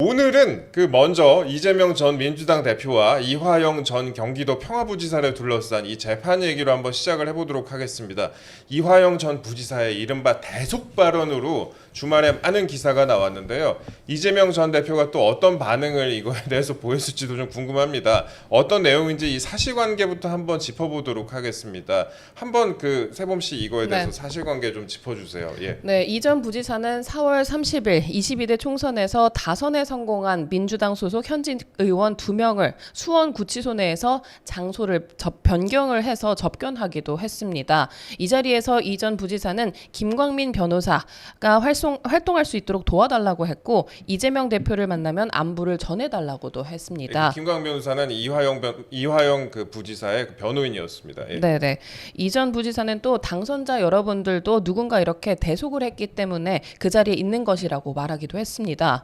오늘은 먼저 이재명 전 민주당 대표와 이화영 전 경기도 평화부지사를 둘러싼 이 재판 얘기로 한번 시작을 해보도록 하겠습니다. 이화영 전 부지사의 이른바 대속 발언으로 주말에 많은 기사가 나왔는데요. 이재명 전 대표가 또 어떤 반응을 이거에 대해서 보였을지도 좀 궁금합니다. 어떤 내용인지 이 사실관계부터 한번 짚어보도록 하겠습니다. 한번 세범 씨 이거에 대해서 사실관계 좀 짚어주세요. 예. 네, 이 전 부지사는 4월 30일 22대 총선에서 다선에 성공한 민주당 소속 현직 의원 2명을 수원구치소 내에서 장소를 변경을 해서 접견하기도 했습니다. 이 자리에서 이 전 부지사는 김광민 변호사가 활동할 수 있도록 도와달라고 했고 이재명 대표를 만나면 안부를 전해달라고도 했습니다. 김광민 변호사는 이화영 부지사의 변호인이었습니다. 예. 네네. 이 전 부지사는 또 당선자 여러분들도 누군가 이렇게 대속을 했기 때문에 그 자리에 있는 것이라고 말하기도 했습니다.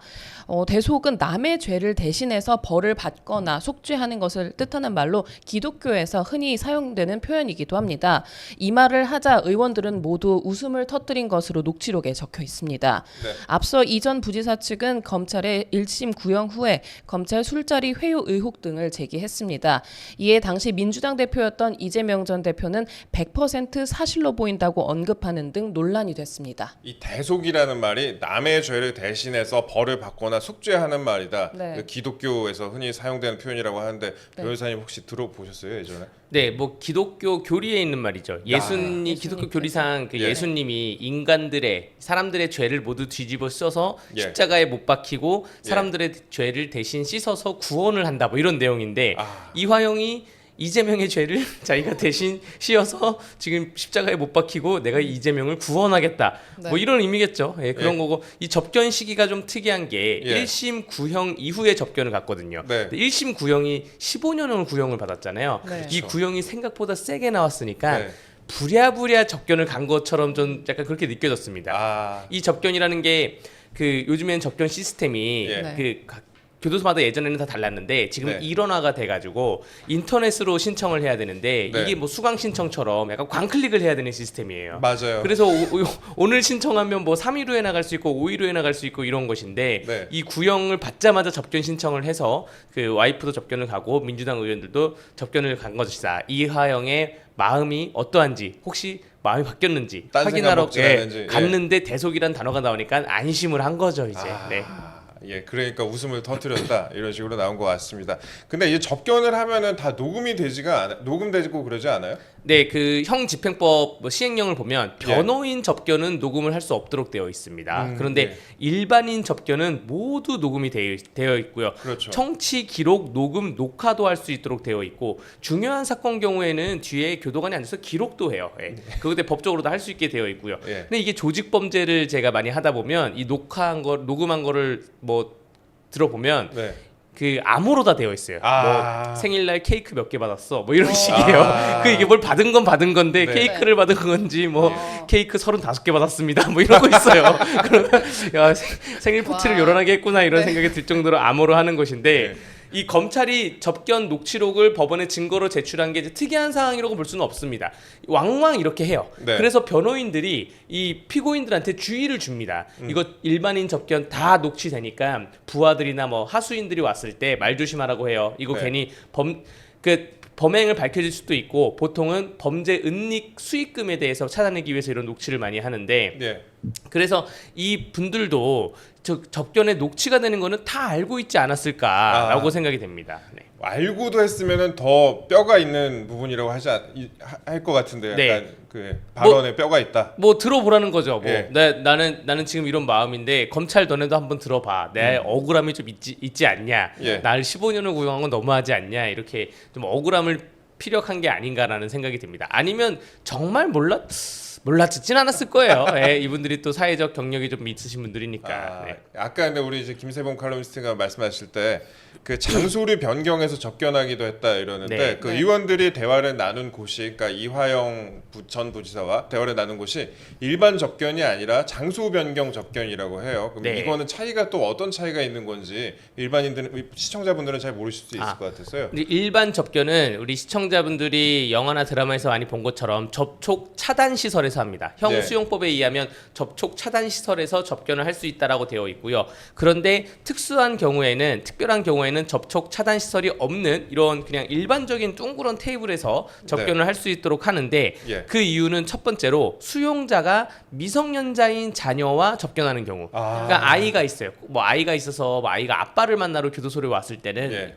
대속은 남의 죄를 대신해서 벌을 받거나 속죄하는 것을 뜻하는 말로 기독교에서 흔히 사용되는 표현이기도 합니다. 이 말을 하자 의원들은 모두 웃음을 터뜨린 것으로 녹취록에 적혀 있습니다. 네. 앞서 이 전 부지사 측은 검찰에 1심 구형 후에 검찰 술자리 회유 의혹 등을 제기했습니다. 이에 당시 민주당 대표였던 이재명 전 대표는 100% 사실로 보인다고 언급하는 등 논란이 됐습니다. 이 대속이라는 말이 남의 죄를 대신해서 벌을 받거나 속죄하는 말이다. 네. 기독교에서 흔히 사용되는 표현이라고 하는데 변호사님 혹시 들어보셨어요 예전에? 네, 뭐 기독교 교리에 있는 말이죠. 예수님 기독교 교리상 예. 예수님이 사람들의 죄를 모두 뒤집어 써서 예. 십자가에 못 박히고 사람들의 죄를 대신 씻어서 구원을 한다. 뭐 이런 내용인데 이화영이 이재명의 죄를 자기가 대신 씌어서 지금 십자가에 못 박히고 내가 이재명을 구원하겠다. 네. 뭐 이런 의미겠죠. 예, 그런 예. 거고 이 접견 시기가 좀 특이한 게 예. 1심 구형 이후에 접견을 갔거든요. 네. 1심 구형이 15년을 구형을 받았잖아요. 네. 이 구형이 생각보다 세게 나왔으니까 네. 부랴부랴 접견을 간 것처럼 좀 약간 그렇게 느껴졌습니다. 이 접견이라는 게 요즘엔 접견 시스템이 예. 교도소마다 예전에는 다 달랐는데 지금 네. 일원화가 돼가지고 인터넷으로 신청을 해야 되는데 네. 이게 뭐 수강 신청처럼 약간 광클릭을 해야 되는 시스템이에요. 맞아요. 그래서 오늘 신청하면 뭐 3일 후에 나갈 수 있고 5일 후에 나갈 수 있고 이런 것인데 네. 이 구형을 받자마자 접견 신청을 해서 와이프도 접견을 가고 민주당 의원들도 접견을 간 것이다. 이화영의 마음이 어떠한지 혹시 마음이 바뀌었는지 확인하러 갔는데 대속이란 단어가 나오니까 안심을 한 거죠 이제. 네. 예, 그러니까 웃음을 터뜨렸다 이런 식으로 나온 것 같습니다. 근데 이 접견을 하면은 다 녹음되고 그러지 않아요? 네, 형 집행법 시행령을 보면 변호인 접견은 녹음을 할 수 없도록 되어 있습니다. 그런데 일반인 접견은 모두 녹음이 되어 있고요. 그렇죠. 청취, 기록, 녹음, 녹화도 할 수 있도록 되어 있고 중요한 사건 경우에는 뒤에 교도관이 앉아서 기록도 해요. 예. 그것도 법적으로도 할 수 있게 되어 있고요. 예. 근데 이게 조직 범죄를 제가 많이 하다 보면 이 녹음한 거를 뭐 들어보면 암호로 다 되어 있어요. 뭐 생일날 케이크 몇 개 받았어. 뭐 이런 식이에요. 이게 뭘 받은 건 받은 건데 케이크를 받은 건지 뭐 케이크 35개 받았습니다. 뭐 이런 거 있어요. 그러면 야, 생일 파티를 요란하게 했구나 이런 생각이 들 정도로 암호로 하는 것인데 이 검찰이 접견 녹취록을 법원에 증거로 제출한 게 이제 특이한 상황이라고 볼 수는 없습니다. 왕왕 이렇게 해요. 네. 그래서 변호인들이 이 피고인들한테 주의를 줍니다. 이거 일반인 접견 다 녹취되니까 부하들이나 뭐 하수인들이 왔을 때 말 조심하라고 해요. 이거 괜히 범행을 밝혀질 수도 있고 보통은 범죄 은닉 수익금에 대해서 찾아내기 위해서 이런 녹취를 많이 하는데 그래서 이 분들도 접견에 녹취가 되는 거는 다 알고 있지 않았을까라고 생각이 됩니다. 네. 알고도 했으면은 더 뼈가 있는 부분이라고 할 것 같은데 약간 발언에 뼈가 있다. 뭐 들어보라는 거죠. 뭐 예. 나는 지금 이런 마음인데 검찰 너네도 한번 들어봐. 내 억울함이 좀 있지 않냐. 예. 날 15년을 구형한 건 너무하지 않냐. 이렇게 좀 억울함을 피력한 게 아닌가라는 생각이 듭니다. 아니면 정말 몰랐진 않았을 거예요. 예, 이분들이 또 사회적 경력이 좀 있으신 분들이니까. 아까 근데 우리 이제 김세봉 칼럼니스트가 말씀하실 때 장소를 변경해서 접견하기도 했다 이러는데 의원들이 대화를 나눈 곳이 그러니까 이화영 전 부지사와 대화를 나눈 곳이 일반 접견이 아니라 장소 변경 접견이라고 해요. 그럼 이거는 차이가 또 어떤 차이가 있는 건지 시청자분들은 잘 모르실 수 있을 것 같아서요. 일반 접견은 우리 시청자분들이 영화나 드라마에서 많이 본 것처럼 접촉 차단 시설에서 법에서 합니다. 형 네. 수용법에 의하면 접촉 차단 시설에서 접견을 할 수 있다라고 되어 있고요. 그런데 특별한 경우에는 접촉 차단 시설이 없는 이런 그냥 일반적인 둥그런 테이블에서 접견을 할 수 있도록 하는데 그 이유는 첫 번째로 수용자가 미성년자인 자녀와 접견하는 경우. 그러니까 아이가 있어요. 뭐 아이가 있어서 뭐 아이가 아빠를 만나러 교도소에 왔을 때는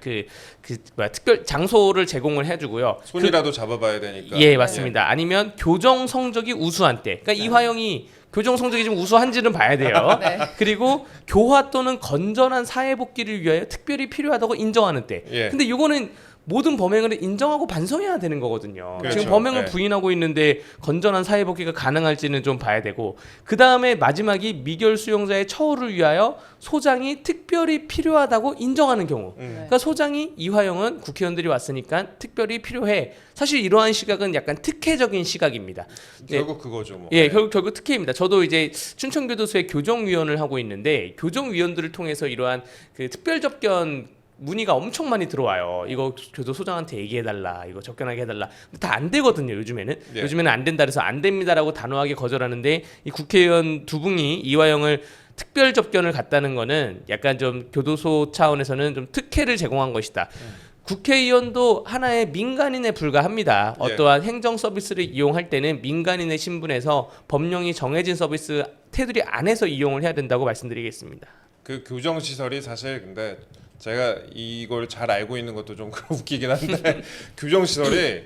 특별 장소를 제공을 해주고요. 손이라도 잡아봐야 되니까. 예, 맞습니다. 아니면 교정 성적이 우수한 때. 그러니까 이화영이 교정 성적이 좀 우수한지는 봐야 돼요. 네. 그리고 교화 또는 건전한 사회 복귀를 위하여 특별히 필요하다고 인정하는 때. 근데 이거는 모든 범행을 인정하고 반성해야 되는 거거든요. 그렇죠. 지금 범행을 부인하고 있는데 건전한 사회 복귀가 가능할지는 좀 봐야 되고, 그 다음에 마지막이 미결 수용자의 처우를 위하여 소장이 특별히 필요하다고 인정하는 경우. 그러니까 소장이 이화영은 국회의원들이 왔으니까 특별히 필요해. 사실 이러한 시각은 약간 특혜적인 시각입니다. 결국 그거죠. 뭐. 예, 결국 특혜입니다. 저도 이제 춘천교도소에 교정위원을 하고 있는데 교정위원들을 통해서 이러한 그 특별 접견 문의가 엄청 많이 들어와요. 이거 교도소장한테 얘기해달라, 이거 접견하게 해달라. 근데 다 안 되거든요. 요즘에는. 요즘에는 안 된다 그래서 안 됩니다라고 단호하게 거절하는데, 이 국회의원 두 분이 이화영을 특별 접견을 갔다는 거는 약간 좀 교도소 차원에서는 좀 특혜를 제공한 것이다. 국회의원도 하나의 민간인에 불과합니다. 어떠한 행정 서비스를 이용할 때는 민간인의 신분에서 법령이 정해진 서비스 테두리 안에서 이용을 해야 된다고 말씀드리겠습니다. 그 교정 시설이 사실 근데 제가 이걸 잘 알고 있는 것도 좀 웃기긴 한데 교정 시설이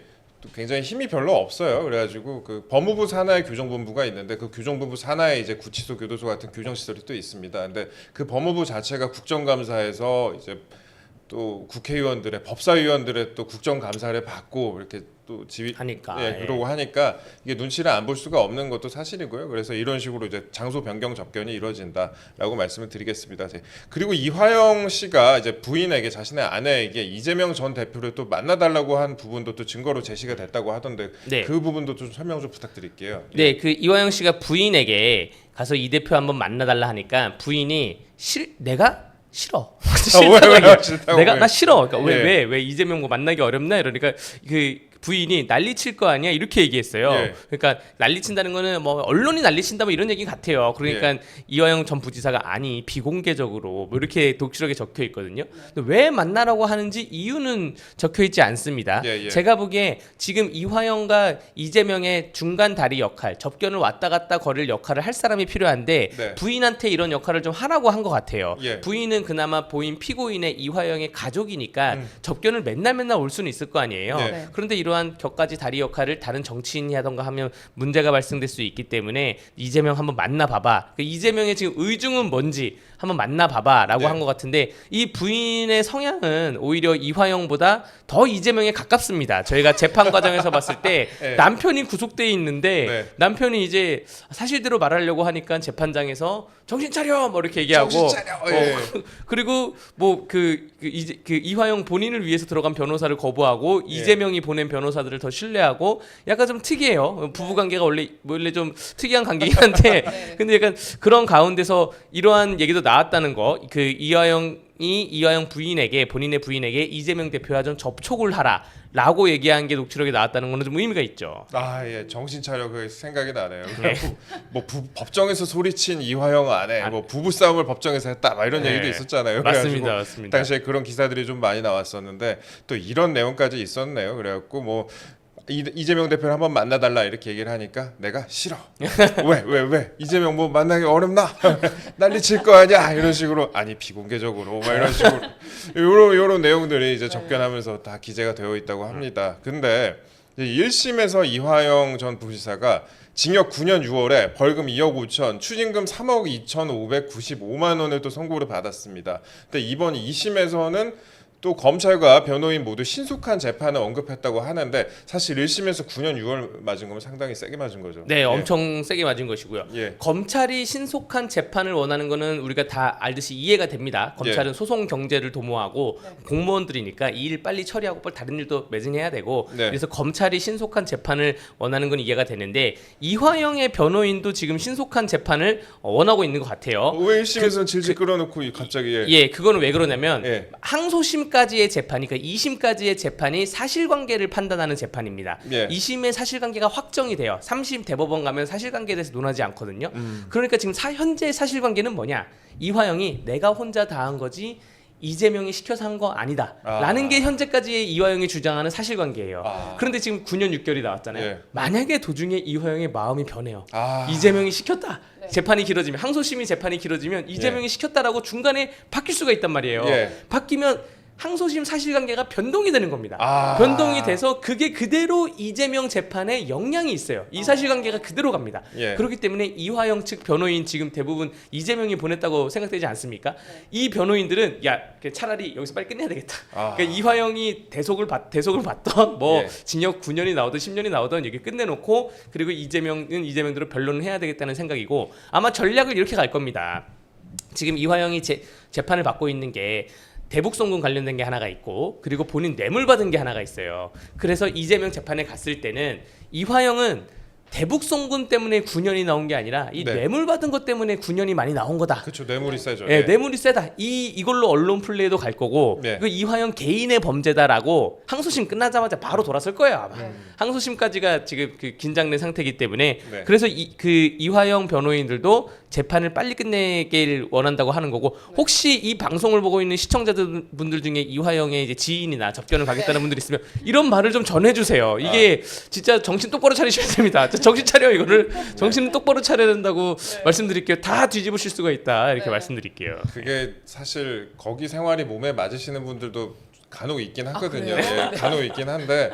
굉장히 힘이 별로 없어요. 그래가지고 그 법무부 산하의 교정본부가 있는데 그 교정본부 산하에 이제 구치소, 교도소 같은 교정 시설이 또 있습니다. 근데 그 법무부 자체가 국정감사에서 이제 또 국회의원들의 법사위원들의 또 국정감사를 받고 이렇게 또 하니까 그러고 하니까 이게 눈치를 안 볼 수가 없는 것도 사실이고요. 그래서 이런 식으로 이제 장소 변경 접견이 이루어진다라고 말씀을 드리겠습니다. 그리고 이화영 씨가 이제 부인에게, 자신의 아내에게 이재명 전 대표를 또 만나달라고 한 부분도 또 증거로 제시가 됐다고 하던데 그 부분도 좀 설명 좀 부탁드릴게요. 네, 그 이화영 씨가 부인에게 가서 이 대표 한번 만나달라 하니까 부인이 내가 싫어. 싫다고. 내가 나 싫어. 그러니까 왜 이재명 뭐 만나기 어렵나 이러니까 그 부인이 난리칠 거 아니야 이렇게 얘기했어요. 그러니까 난리친다는 거는 뭐 언론이 난리친다 뭐 이런 얘기 같아요. 그러니까 이화영 전 부지사가 아니 비공개적으로 뭐 이렇게 독실하게 적혀 있거든요. 근데 왜 만나라고 하는지 이유는 적혀 있지 않습니다. 제가 보기에 지금 이화영과 이재명의 중간 다리 역할, 접견을 왔다 갔다 거릴 역할을 할 사람이 필요한데 부인한테 이런 역할을 좀 하라고 한 것 같아요. 부인은 그나마 보인 피고인의 이화영의 가족이니까 접견을 맨날 올 수는 있을 거 아니에요. 그런데 이러한 격가지 다리 역할을 다른 정치인이 하던가 하면 문제가 발생될 수 있기 때문에 이재명 한번 만나봐봐. 이재명의 지금 의중은 뭔지 한번 만나봐봐라고 한 것 같은데, 이 부인의 성향은 오히려 이화영보다 더 이재명에 가깝습니다. 저희가 재판 과정에서 봤을 때 남편이 구속돼 있는데 남편이 이제 사실대로 말하려고 하니까 재판장에서 정신 차려 뭐 이렇게 얘기하고 그리고 뭐 그 이화영 본인을 위해서 들어간 변호사를 거부하고 이재명이 보낸 변호사들을 더 신뢰하고 약간 좀 특이해요. 부부 관계가 원래 좀 특이한 관계긴 한데 근데 약간 그런 가운데서 이러한 얘기도 나왔다는 거. 그 이화영 부인에게, 본인의 부인에게 이재명 대표와 좀 접촉을 하라라고 얘기한 게 녹취록에 나왔다는 거는 좀 의미가 있죠. 정신 차려 그 생각이 나네요. 뭐 법정에서 소리친 이화영 아내, 뭐 부부 싸움을 법정에서 했다, 막 이런 얘기도 있었잖아요. 맞습니다. 당시에 그런 기사들이 좀 많이 나왔었는데 또 이런 내용까지 있었네요. 그래갖고 뭐. 이재명 대표를 한번 만나달라 이렇게 얘기를 하니까 내가 싫어. 왜 이재명 뭐 만나기 어렵나? 난리칠 거 아니야? 이런 식으로, 아니 비공개적으로 막 이런 식으로 요런 내용들이 이제 접견하면서 다 기재가 되어 있다고 합니다. 근데 1심에서 이화영 전 부지사가 징역 9년 6월에 벌금 2억 5천, 추징금 3억 2,595만 원을 또 선고를 받았습니다. 근데 이번 2심에서는 또 검찰과 변호인 모두 신속한 재판을 언급했다고 하는데, 사실 1심에서 9년 6월 맞은 거면 상당히 세게 맞은 거죠. 네, 엄청 세게 맞은 것이고요. 검찰이 신속한 재판을 원하는 거는 우리가 다 알듯이 이해가 됩니다. 검찰은 소송 경제를 도모하고 공무원들이니까 이 일 빨리 처리하고 다른 일도 매진해야 되고 그래서 검찰이 신속한 재판을 원하는 건 이해가 되는데, 이화영의 변호인도 지금 신속한 재판을 원하고 있는 것 같아요. 왜 1심에서는 질질 끌어놓고 갑자기 그거는 왜 그러냐면 항소심까지의 재판이, 그러니까 2심까지의 재판이 사실관계를 판단하는 재판입니다. 예. 2심의 사실관계가 확정이 돼요. 3심 대법원 가면 사실관계에 대해서 논하지 않거든요. 그러니까 지금 현재 사실관계는 뭐냐? 이화영이 내가 혼자 다 한 거지 이재명이 시켜서 한 거 아니다 라는 게 현재까지의 이화영이 주장하는 사실관계예요. 그런데 지금 9년 6개월이 나왔잖아요. 예. 만약에 도중에 이화영의 마음이 변해요. 이재명이 시켰다. 네. 재판이 길어지면, 항소심이 재판이 길어지면 이재명이 시켰다라고 중간에 바뀔 수가 있단 말이에요. 예. 바뀌면 항소심 사실관계가 변동이 되는 겁니다. 아. 변동이 돼서 그게 그대로 이재명 재판에 영향이 있어요. 이 사실관계가 그대로 갑니다. 예. 그렇기 때문에 이화영 측 변호인 지금 대부분 이재명이 보냈다고 생각되지 않습니까? 이 변호인들은 야 차라리 여기서 빨리 끝내야 되겠다. 그러니까 이화영이 대속을 받던 뭐 예. 징역 9년이 나오든 10년이 나오든 여기 끝내놓고 그리고 이재명은 이재명대로 변론을 해야 되겠다는 생각이고 아마 전략을 이렇게 갈 겁니다. 지금 이화영이 재판을 받고 있는 게 대북송금 관련된 게 하나가 있고 그리고 본인 뇌물 받은 게 하나가 있어요. 그래서 이재명 재판에 갔을 때는 이화영은 대북송금 때문에 9년이 나온 게 아니라 이 네. 뇌물 받은 것 때문에 9년이 많이 나온 거다. 그렇죠. 뇌물이 세죠. 네, 뇌물이 세다. 이걸로 언론 플레이도 갈 거고 네. 그 이화영 개인의 범죄다라고 항소심 끝나자마자 바로 돌아설 거예요 아마. 항소심까지가 지금 그 긴장된 상태이기 때문에 네. 그래서 그 이화영 변호인들도 재판을 빨리 끝내길 원한다고 하는 거고 혹시 이 방송을 보고 있는 시청자분들 중에 이화영의 이제 지인이나 접견을 가겠다는 분들이 있으면 이런 말을 좀 전해주세요. 이게 진짜 정신 똑바로 차리셔야 됩니다. 정신 차려 이거를 정신 똑바로 차려야 된다고 말씀드릴게요. 다 뒤집으실 수가 있다 이렇게 말씀드릴게요. 그게 사실 거기 생활이 몸에 맞으시는 분들도 간혹 있긴 하거든요. 그래요? 예, 간혹 있긴 한데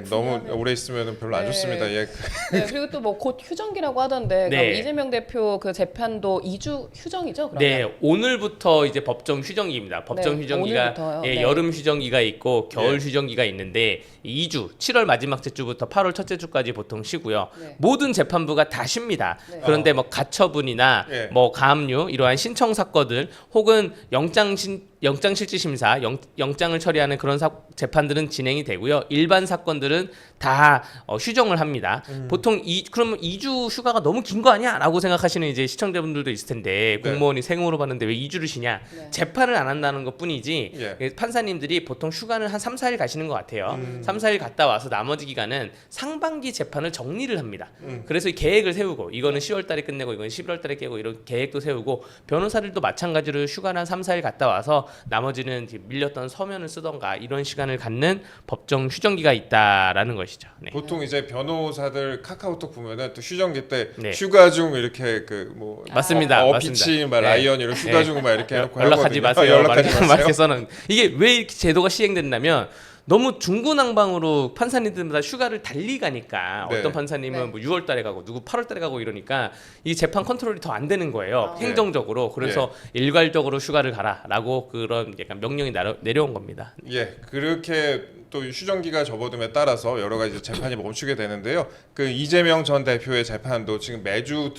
너무 오래 있으면 별로 안 좋습니다. 예. 네, 그리고 또 뭐 곧 휴정기라고 하던데 네. 그럼 이재명 대표 그 재판도 2주 휴정이죠? 그러면? 네, 오늘부터 이제 법정 휴정기입니다. 법정 네, 휴정기가 오늘부터요. 예, 네. 여름 휴정기가 있고 겨울 예. 휴정기가 있는데 2주, 7월 마지막째 주부터 8월 첫째 주까지 보통 쉬고요. 네. 모든 재판부가 다 쉽니다. 네. 그런데 뭐 가처분이나 예. 뭐 가압류 이러한 신청 사건들 혹은 영장실질심사, 영장을 처리하는 그런 재판들은 진행이 되고요. 일반 사건들은 다 휴정을 합니다. 보통 그러면 2주 휴가가 너무 긴 거 아니야? 라고 생각하시는 이제 시청자분들도 있을 텐데 네. 공무원이 세금으로 받는데 왜 2주를 쉬냐? 네. 재판을 안 한다는 것 뿐이지 예. 판사님들이 보통 휴가는 한 3, 4일 가시는 것 같아요. 3, 4일 갔다 와서 나머지 기간은 상반기 재판을 정리를 합니다. 그래서 이 계획을 세우고 이거는 10월 달에 끝내고 이건 11월 달에 깨고 이런 계획도 세우고 변호사들도 마찬가지로 휴가는 한 3, 4일 갔다 와서 나머지는 밀렸던 서면을 쓰던가 이런 시간을 갖는 법정 휴정기가 있다라는 것이죠. 네. 보통 이제 변호사들 카카오톡 보면은 또 휴정기 때 네. 휴가 중 이렇게 그 맞습니다. 어피치 막 네. 라이언 이런 휴가 네. 중 막 이렇게 해놓고 연락하지 하거든요. 마세요. 연락하지 마세요. 말해서는 이게 왜 이렇게 제도가 시행됐냐면 너무 중구난방으로 판사님들마다 휴가를 달리 가니까 네. 어떤 판사님은 네. 뭐 6월 달에 가고 누구 8월 달에 가고 이러니까 이 재판 컨트롤이 더 안 되는 거예요. 네. 행정적으로. 그래서 일괄적으로 휴가를 가라라고 그런 약간 명령이 내려온 겁니다. 예, 그렇게 또 휴정기가 접어듦에 따라서 여러 가지 재판이 멈추게 되는데요. 그 이재명 전 대표의 재판도 지금 매주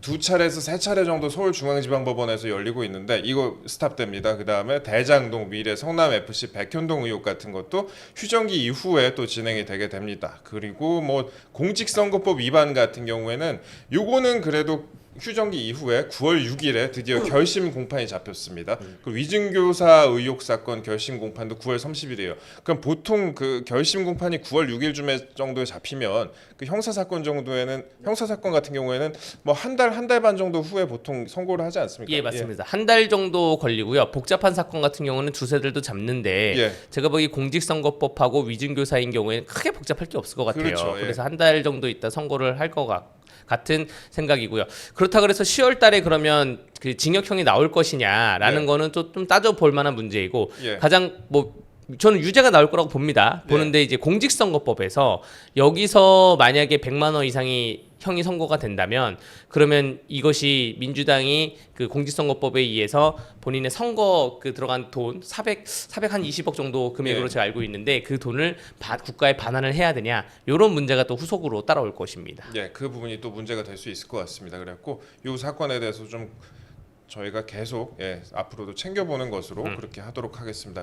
두 차례에서 세 차례 정도 서울중앙지방법원에서 열리고 있는데 이거 스탑됩니다. 그 다음에 대장동, 미래, 성남FC, 백현동 의혹 같은 것도 휴정기 이후에 또 진행이 되게 됩니다. 그리고 뭐 공직선거법 위반 같은 경우에는 요거는 그래도 휴정기 이후에 9월 6일에 드디어 결심 공판이 잡혔습니다. 그 위증교사 의혹 사건 결심 공판도 9월 30일이에요. 그럼 보통 그 결심 공판이 9월 6일 정도에 잡히면 그 형사 사건 같은 경우에는 뭐 한 달 반 정도 후에 보통 선고를 하지 않습니까? 예, 맞습니다. 한 달 정도 걸리고요. 복잡한 사건 같은 경우는 두세 달도 잡는데 예. 제가 보기 공직선거법하고 위증교사인 경우에는 크게 복잡할 게 없을 것 같아요. 그렇죠, 예. 그래서 한 달 정도 있다 선고를 할 것 같은 생각이고요. 그렇다 그래서 10월 달에 그러면 그 징역형이 나올 것이냐라는 네. 거는 또 좀 따져볼 만한 문제이고 예. 가장 저는 유죄가 나올 거라고 봅니다. 보는데 이제 공직선거법에서 여기서 만약에 100만 원 이상이 형이 선고가 된다면 그러면 이것이 민주당이 그 공직선거법에 의해서 본인의 선거 그 들어간 돈 400 한 20억 정도 금액으로 예. 제가 알고 있는데 그 돈을 국가에 반환을 해야 되냐 이런 문제가 또 후속으로 따라올 것입니다. 예, 그 부분이 또 문제가 될 수 있을 것 같습니다. 그래갖고 이 사건에 대해서 좀 저희가 계속 앞으로도 챙겨보는 것으로 그렇게 하도록 하겠습니다.